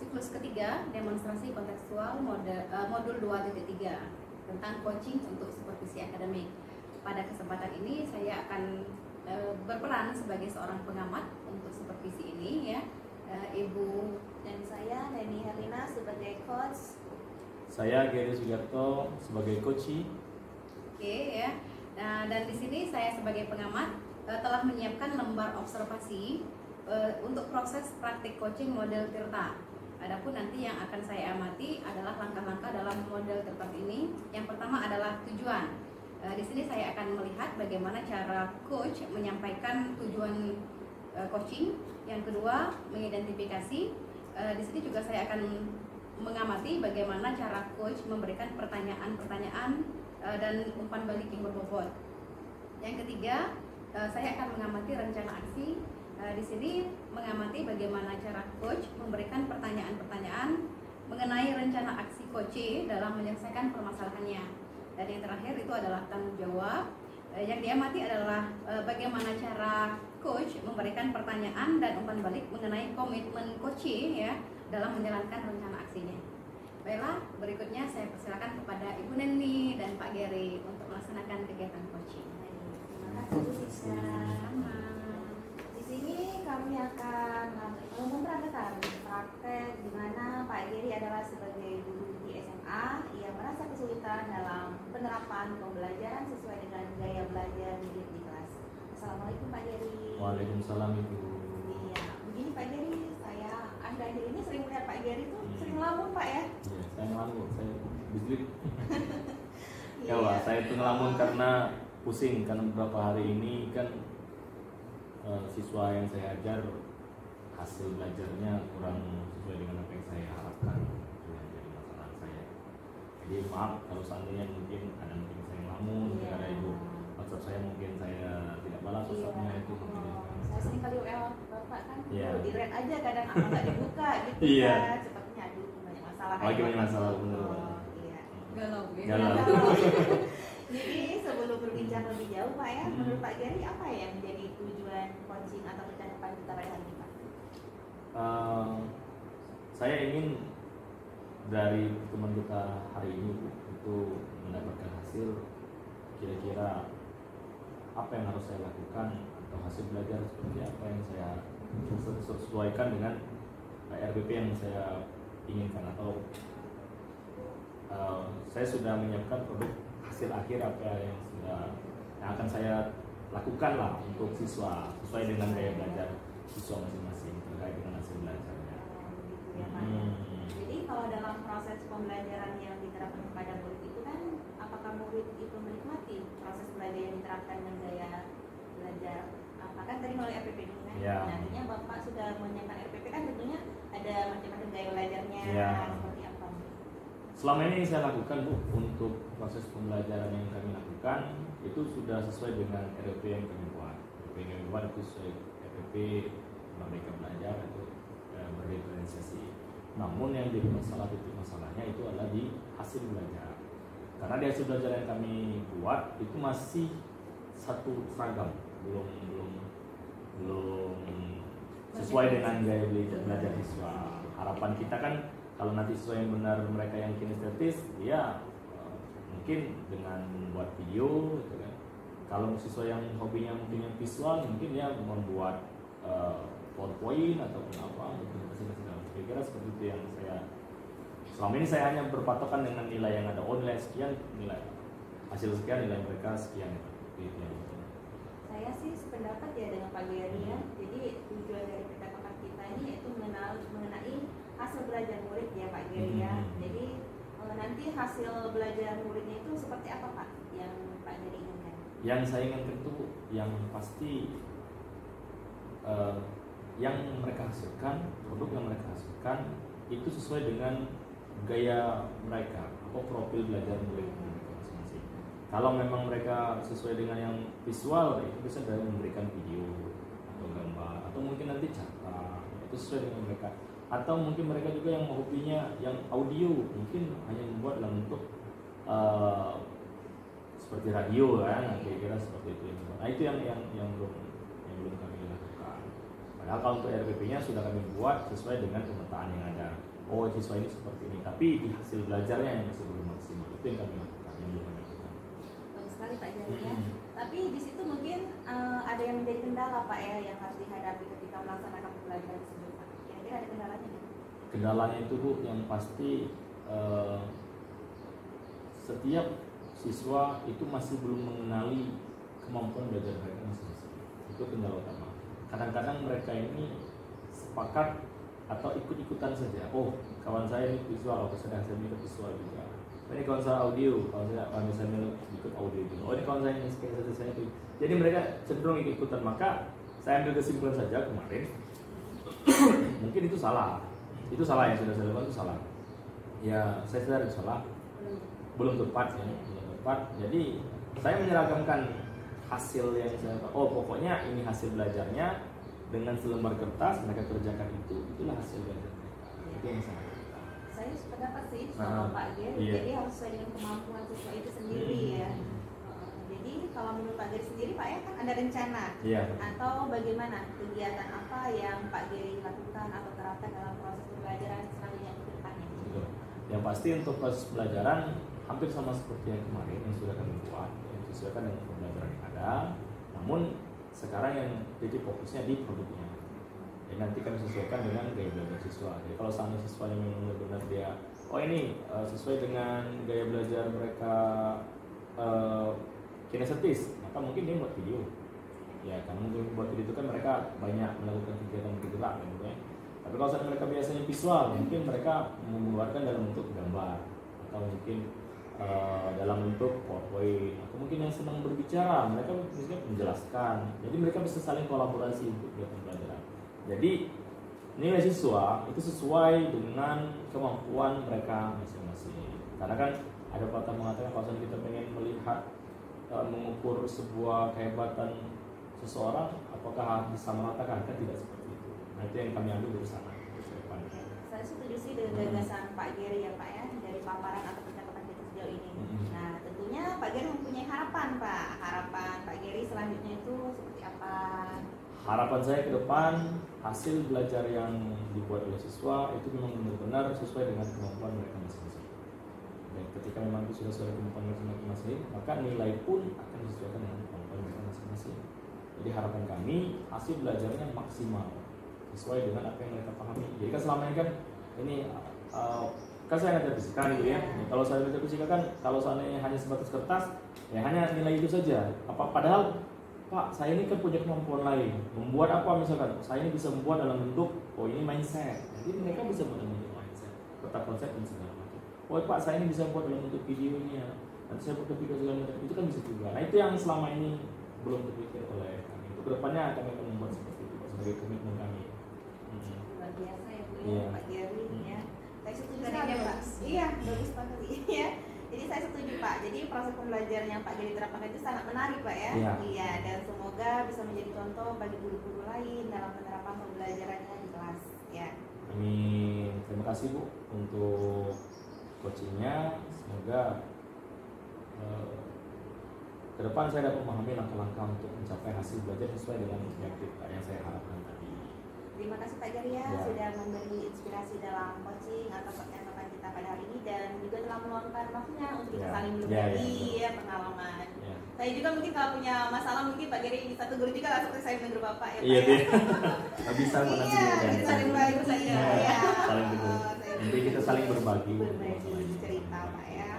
siklus ketiga demonstrasi kontekstual modul 2.3 tentang coaching untuk supervisi akademik. Pada kesempatan ini saya akan berperan sebagai seorang pengamat untuk supervisi ini ya, Ibu. Dan saya Neni Herlina sebagai coach. Saya Gary Sugiarto sebagai coachee. Oke ya. Nah, dan di sini saya sebagai pengamat telah menyiapkan lembar observasi untuk proses praktik coaching model Tirta. Adapun nanti yang akan saya amati adalah langkah-langkah dalam model Tirta ini. Yang pertama adalah tujuan. Di sini saya akan melihat bagaimana cara coach menyampaikan tujuan coaching. Yang kedua, mengidentifikasi. Di sini juga saya akan mengamati bagaimana cara coach memberikan pertanyaan-pertanyaan dan umpan balik yang berbobot. Yang ketiga, saya akan mengamati rencana aksi. Di sini mengamati bagaimana cara coach memberikan pertanyaan-pertanyaan mengenai rencana aksi coach dalam menyelesaikan permasalahannya. Dan yang terakhir itu adalah tanggung jawab. Yang diamati adalah bagaimana cara coach memberikan pertanyaan dan umpan balik mengenai komitmen coach ya dalam menjalankan rencana aksinya. Baiklah, berikutnya saya persilakan kepada Ibu Neni dan Pak Gary untuk melaksanakan kegiatan coaching. Terima kasih Bu Siska. Di sini kami akan memperagakan praktek di mana Pak Gary adalah sebagai guru di SMA. Ia merasa kesulitan dalam penerapan pembelajaran sesuai dengan gaya belajar murid di kelas. Assalamualaikum Pak Gary. Waalaikumsalam Ibu. Iya, begini Pak Gary, saya akhir-akhir ini sering melihat Pak Gary tuh sering ngelamun Pak ya. Iya, saya ngelamun, saya bisik. Ya Iya. Pak, saya itu ngelamun karena pusing karena beberapa hari ini kan siswa yang saya ajar hasil belajarnya kurang sesuai dengan apa yang saya harapkan. Itu yang jadi masalah saya. Jadi maaf kalau seandainya mungkin ada mungkin saya ngelamun, Iya. karena Ibu WhatsApp saya mungkin saya tidak balas WhatsAppnya itu mungkin. Saya sering kali WL Bapak kan, Iya. di red aja kadang apa nggak dibuka gitu Iya. kan. Cepatnya aduh banyak masalah. Lagi banyak masalah, bener. Iya. Galau ya. Galau. Jadi sebelum berbincang lebih jauh Pak ya, menurut Pak Gary apa yang menjadi tujuan coaching atau percakapan kita hari ini Pak? Saya ingin dari teman kita hari ini Bu, itu mendapatkan hasil kira-kira apa yang harus saya lakukan atau hasil belajar seperti apa yang saya sesuaikan dengan RBP yang saya inginkan atau saya sudah menyiapkan produk hasil akhir apa yang akan saya lakukan lah untuk siswa sesuai dengan gaya belajar siswa masing-masing terkait dengan hasil belajarnya. Gitu ya Pak. Jadi kalau dalam proses pembelajaran yang diterapkan kepada murid itu kan, apakah murid itu menikmati proses belajar yang diterapkan dengan gaya belajar? Apakah tadi melalui RPP ini kan? Ya. Nantinya Bapak sudah menyiapkan RPP kan tentunya ada macam-macam gaya belajarnya Ya. seperti apa? Selama ini saya lakukan Bu, untuk proses pembelajaran yang kami lakukan itu sudah sesuai dengan RPP yang kami buat. RPP yang kami buat itu sesuai RPP Merdeka Belajar itu berdiferensiasi. Namun yang jadi titik masalahnya itu adalah di hasil belajar. Karena di hasil belajar yang kami buat itu masih satu seragam, belum sesuai dengan gaya belajar siswa. Harapan kita kan kalau nanti siswa yang benar mereka yang kinestetis, dia mungkin dengan membuat video, gitu kan. Kalau siswa yang hobinya mungkin yang visual, mungkin dia membuat PowerPoint ataupun apa, kira-kira seperti itu yang saya. Selama ini saya hanya berpatokan dengan nilai yang ada online sekian, nilai hasil sekian, nilai mereka sekian. Gitu. Saya sih sependapat ya dengan Pak Gary ya. Jadi tujuan dari percakapan kita ini yaitu mengenai hasil belajar murid ya Pak Gary ya. Jadi nanti hasil belajar muridnya itu seperti apa Pak yang Pak Gary inginkan? Yang saya inginkan itu yang pasti yang mereka hasilkan, produk yang mereka hasilkan itu sesuai dengan gaya mereka atau profil belajar murid mereka masing-masing. Kalau memang mereka sesuai dengan yang visual, itu bisa dari memberikan video atau gambar atau mungkin nanti cerita, itu sesuai dengan mereka. Atau mungkin mereka juga yang hobinya yang audio, mungkin hanya membuat dalam bentuk seperti radio kan, kira-kira seperti itu. Nah itu yang belum kami lakukan. Padahal kalau untuk RPP-nya sudah kami buat sesuai dengan pemetaan yang ada. oh siswa ini seperti ini, tapi di hasil belajarnya yang masih belum maksimal. Itu yang kami lakukan, yang belum kami lakukan. Bagus sekali Pak Jari ya. Tapi di situ mungkin ada yang menjadi kendala Pak ya yang harus dihadapi ketika melaksanakan pembelajaran tersebut Pak. Kira-kira ada kendalanya nggak? Kendalanya itu Bu, yang pasti setiap siswa itu masih belum mengenali kemampuan belajar mereka masing-masing. Itu kendala utama. Kadang-kadang mereka ini sepakat atau ikut-ikutan saja. Oh, kawan saya ini visual, aku sedang saya ikut visual juga. Ini kawan saya audio, kawan saya ikut audio juga. Oh, ini kawan saya ini saya itu. Jadi mereka cenderung ikut-ikutan. Maka saya ambil kesimpulan saja kemarin. Mungkin itu salah. Itu salah yang sudah saya lakukan itu salah. Ya, saya sadar itu salah. Belum tepat ya, belum tepat. Jadi saya menyeragamkan hasil yang saya, oh pokoknya ini hasil belajarnya dengan selembar kertas mereka kerjakan itulah hasil belajar mereka. Itu yang saya lakukan. Saya sependapat sih sama Pak Geri. Iya. Jadi harus sesuai dengan kemampuan siswa itu sendiri ya. Jadi kalau menurut Pak Geri sendiri Pak ya kan ada rencana Iya. atau bagaimana kegiatan apa yang Pak Geri lakukan atau terapkan dalam proses pembelajaran selanjutnya ke depannya? Betul. Yang pasti untuk proses pelajaran hampir sama seperti yang kemarin yang sudah kami buat, yang disesuaikan dengan pembelajaran yang ada. Namun sekarang yang jadi fokusnya di produknya. Jadi nanti kami sesuaikan dengan gaya belajar siswa. Jadi kalau sama siswanya memang benar-benar dia, oh ini sesuai dengan gaya belajar mereka kinestetis, maka mungkin dia buat video. Ya, karena mungkin buat video itu kan mereka banyak melakukan kegiatan bergerak, gitu ya. Tapi kalau misalnya mereka biasanya visual, mungkin mereka mengeluarkan dalam bentuk gambar atau mungkin dalam bentuk PowerPoint, atau mungkin yang senang berbicara, mereka bisa menjelaskan. Jadi mereka bisa saling kolaborasi untuk kegiatan pembelajaran. Jadi nilai siswa itu sesuai dengan kemampuan mereka masing-masing. Karena kan ada pepatah mengatakan kalau kita pengen melihat mengukur sebuah kehebatan seseorang, apakah bisa meratakan? Kan tidak seperti itu. Nah itu yang kami ambil dari sana. Saya setuju sih dengan gagasan Pak Geri ya Pak ya, dari paparan atau percakapan kita sejauh ini. Nah tentunya Pak Geri mempunyai harapan Pak. Harapan Pak Geri selanjutnya itu seperti apa? Harapan saya ke depan hasil belajar yang dibuat oleh siswa itu memang benar-benar sesuai dengan kemampuan mereka masing-masing. Dan ketika memang itu sudah sesuai dengan kemampuan mereka masing-masing, maka nilai pun akan disesuaikan dengan kemampuan mereka masing-masing. Jadi harapan kami hasil belajarnya maksimal sesuai dengan apa yang mereka pahami. Jadi kan selama ini kan ini kan saya ngajar fisika gitu ya. Kalau saya ngajar fisika kan kalau seandainya hanya sebatas kertas, ya hanya nilai itu saja. Padahal Pak, saya ini kan punya kemampuan lain. Membuat apa misalkan? Saya ini bisa membuat dalam bentuk, oh ini mindset. Jadi mereka bisa membuat dalam bentuk mindset, peta konsep dan segala macam. Oh Pak, saya ini bisa buat dalam bentuk videonya. Nanti saya buat video segala macam. Itu kan bisa juga. Nah itu yang selama ini belum terpikir oleh kami. Untuk kedepannya kami akan membuat seperti itu sebagai komitmen kami. Luar biasa ya Bu Iya. ya Pak Geri ya. Saya setuju Tadinya sekali Pak. bagus. Iya bagus sekali ya. Jadi saya setuju Pak. Jadi proses pembelajaran yang Pak Geri terapkan itu sangat menarik Pak ya. Iya. Iya dan semoga bisa menjadi contoh bagi guru-guru lain dalam penerapan pembelajarannya di kelas ya. Amin. Terima kasih Bu untuk coachingnya. Semoga ke depan saya dapat memahami langkah-langkah untuk mencapai hasil belajar sesuai dengan yang saya harapkan tadi. Terima kasih Pak Geri ya, Ya. sudah memberi inspirasi dalam coaching atau percakapan kita pada hari ini dan juga telah meluangkan waktunya untuk kita Ya. saling Ya, berbagi ya, ya, pengalaman. Ya. Saya juga mungkin kalau punya masalah mungkin Pak Geri bisa tegur juga lah seperti saya menegur Bapak ya Pak. Iya ya. deh. Nggak bisa mana Iya, kita saling berbagi saja Ya, ya. saling berbagi. Intinya kita saling berbagi. Berbagi cerita Pak ya.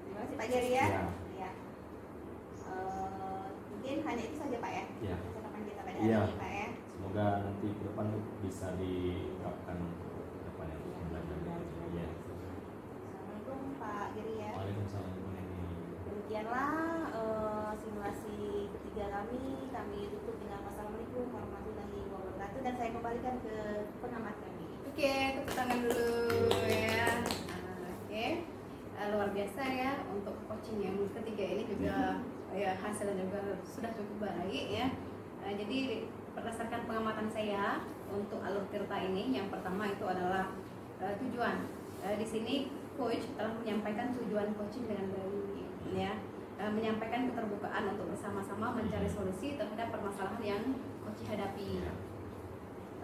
Terima kasih Pak Geri ya. Ya. Ya. Mungkin hanya itu saja Pak ya. Ya. Percakapan kita pada Iya. hari ini Pak ya. Semoga nanti ke depan bisa diterapkan untuk ke depan yang pembelajaran. Ya. Assalamualaikum Pak Geri ya. Waalaikumsalam. Demikianlah simulasi ketiga kami tutup dengan wassalamualaikum warahmatullahi wabarakatuh dan saya kembalikan ke pengamat kami. Oke, tepuk tangan dulu ya. Oke, luar biasa ya untuk coaching yang ketiga ini juga ya hasilnya juga sudah cukup baik ya. Jadi berdasarkan pengamatan saya untuk alur Tirta ini, yang pertama itu adalah tujuan. Di sini coach telah menyampaikan tujuan coaching dengan baik ya. Menyampaikan keterbukaan untuk bersama-sama mencari solusi terhadap permasalahan yang coach hadapi.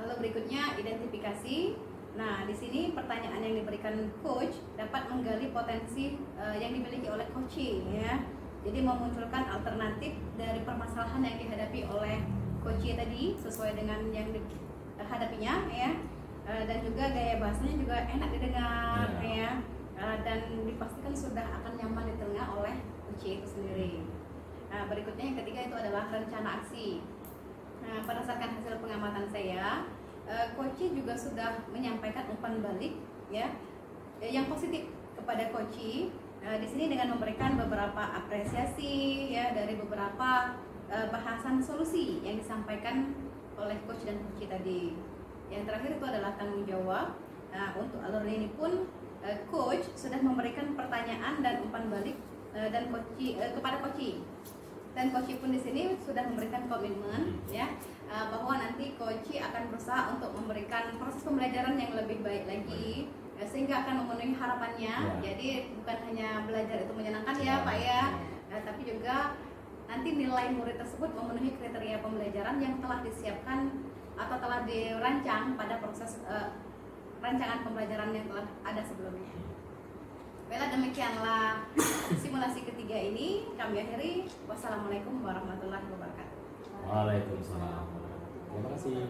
Lalu berikutnya identifikasi. Nah, di sini pertanyaan yang diberikan coach dapat menggali potensi yang dimiliki oleh coachee ya. Jadi memunculkan alternatif dari permasalahan yang dihadapi oleh coachee tadi sesuai dengan yang dihadapinya ya. Dan juga gaya bahasanya juga enak didengar ya. Dan dipastikan sudah akan nyaman di telinga oleh coachee itu sendiri. Nah, berikutnya yang ketiga itu adalah rencana aksi. Nah, berdasarkan hasil pengamatan saya, coachee juga sudah menyampaikan umpan balik ya yang positif kepada coachee di sini dengan memberikan beberapa apresiasi ya dari beberapa bahasan solusi yang disampaikan oleh coach dan coachee tadi. Yang terakhir itu adalah tanggung jawab. Nah, untuk alur ini pun coach sudah memberikan pertanyaan dan umpan balik dan coachee kepada coachee. Dan coachee pun di sini sudah memberikan komitmen ya bahwa nanti coachee akan berusaha untuk memberikan proses pembelajaran yang lebih baik lagi sehingga akan memenuhi harapannya. Jadi bukan hanya belajar itu menyenangkan ya Pak ya, tapi juga nanti nilai murid tersebut memenuhi kriteria pembelajaran yang telah disiapkan atau telah dirancang pada proses rancangan pembelajaran yang telah ada sebelumnya. Baiklah, demikianlah simulasi ketiga ini kami akhiri. Wassalamualaikum warahmatullahi wabarakatuh. Waalaikumsalam. Terima kasih.